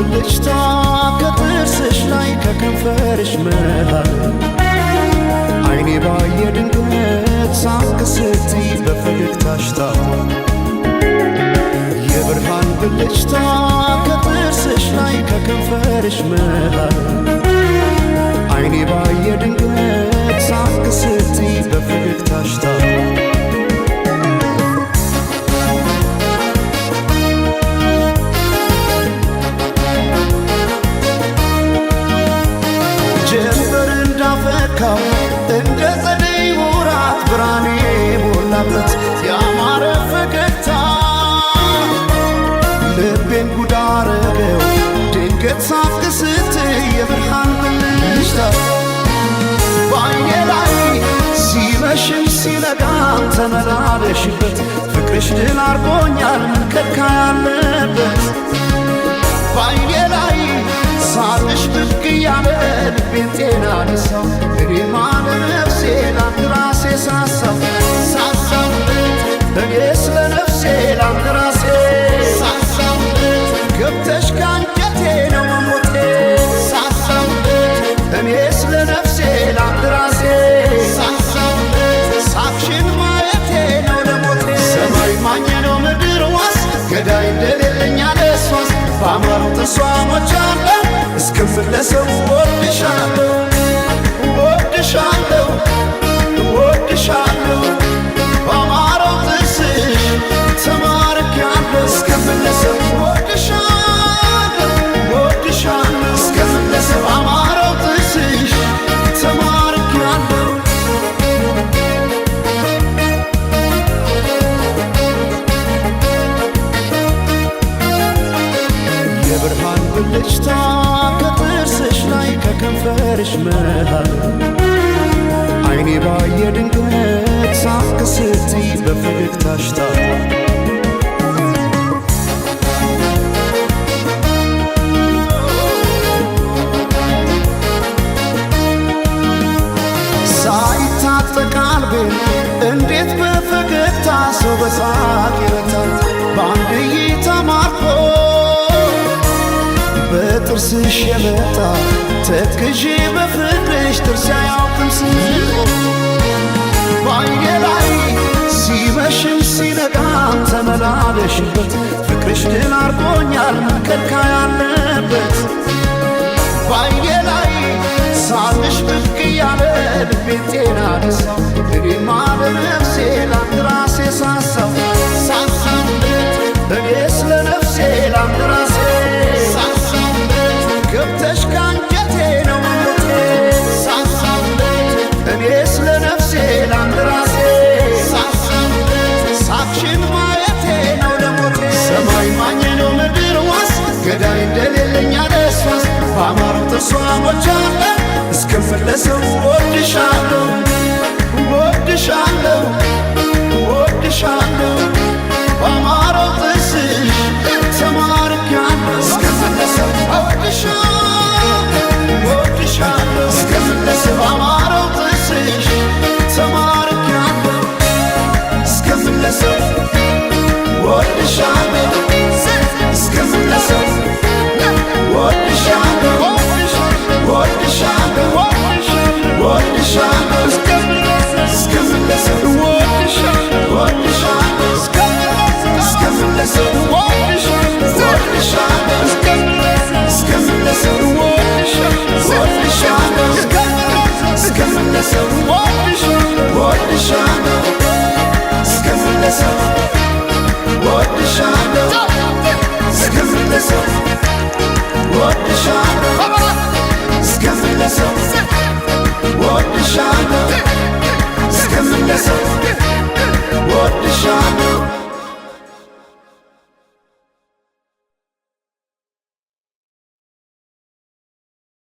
ብልጭታ ከጥርስሽ ላይ ከከንፈርሽ መሃል አይኔ ባየ ድንገት ሳቅ ስትይ በፈገግታሽ ታሟል። የብርሃን ብልጭታ ከጥርስሽ ላይ ከከንፈርሽ መሃል አይኔ ባየ ድንገት ሳቅ ስትይ በፈገግታሽ ታሟል። ጀንበር እንዳፈካው እንደ ጸደይ ወራት ብርሃኔ ሞላበት ያማረ ፈገግታ ልቤን ጉድ አረገው ድንገት ሳቅ ስትይ የብርሃን ብልጭታ በዓይኔ ላይ ሲመሽም ሲነጋም ተመላለሽበት ፍቅርሽ ድል አርጎኛል ከልካ ያለበት በዓይኔ ላይ ሳቅሽ ብቅ እያለ ልቤን ጤና ነሳው እኔማ ለነፍሴ ላንድ ራሴ ሳሳው እኔ ስለ ነፍሴ ላንድ ራሴ ሳሳው ገብተሽ ካንጀቴ ነው መሞቴ ሳሳው እኔ ስለ ነፍሴ ላንድ ራሴ ሳሳው ሳቅሽን ማየቴ ነው ለሞቴ ሰማይ ማኘ ነው ምድር ዋስ ገዳይ እንደሌለኝ አለሷስ በአማሩ ተስዋሞች አለ እስክመለሰው ወድሻለሁ ወድሻለሁ ወድሻለሁ በአማረው ጥርስሽ ተማርኬያለሁ እስክመለሰው ወድሻለሁ ወድሻለሁ እስክመለሰው በአማረው ጥርስሽ ተማርኬያለሁ። የብርሃን ብልጭታ ከጥርስሽ ላይ ከከንፈርሽ መሃል አይኔ ባየ ድንገት ሳቅ ስትይ በፈገግታሽ ታሟል። ሳይታጠቅ ልቤን እንዴት በፈገግታ ሰው በሳቅ ይረታል በአንድ እይታ ማርኮ በጥርስሽ የመጣ ተክዤ በፍቅርሽ ጥርስ አያውቅም ስንቆ በዓይኔ ላይ ሲመሽም ሲነጋም ተመላለሽበት ፍቅርሽ ድል አርጎኛል ከልካ ያለበት በዓይኔ ላይ ሳቅሽ ብቅ እያለ ልቤን ጤና ነሳው እኔማ ለነፍሴ ላንድ ራሴ ሳሳው እኔ ስለ ነፍሴ ላንድ ራሴ ገብተሽ ካንጀቴ ነው መሞቴ እኔ ስለ ነፍሴ ላንድ ራሴ ሳቅሽን ማየቴ ነው ለሞቴ ሰማይ ማኘ ነው ምድር ዋስ ገዳይ እንደሌለኝ አለሷስ በአማሩ ተስዋሞች አለ እስክመለሰው ወድሻለሁ ወድሻለሁ ወድሻለሁ በአማረው ጥርስሽ ተማርኬያለሁ እስክመለሰው ወድሻለሁ ወድሻለሁ እስክመለሰው በአማረው ጥርስሽ ተማርኬያለሁ እስክመለሰው ወድሻለሁ እስክመለሰው ወድሻለሁ ወድሻለሁ ወድሻለሁ እስክመለሰው ወድሻለሁ እስክመለሰው ወድሻለሁ እስክመለሰው ወድሻለሁ እስክመለሰው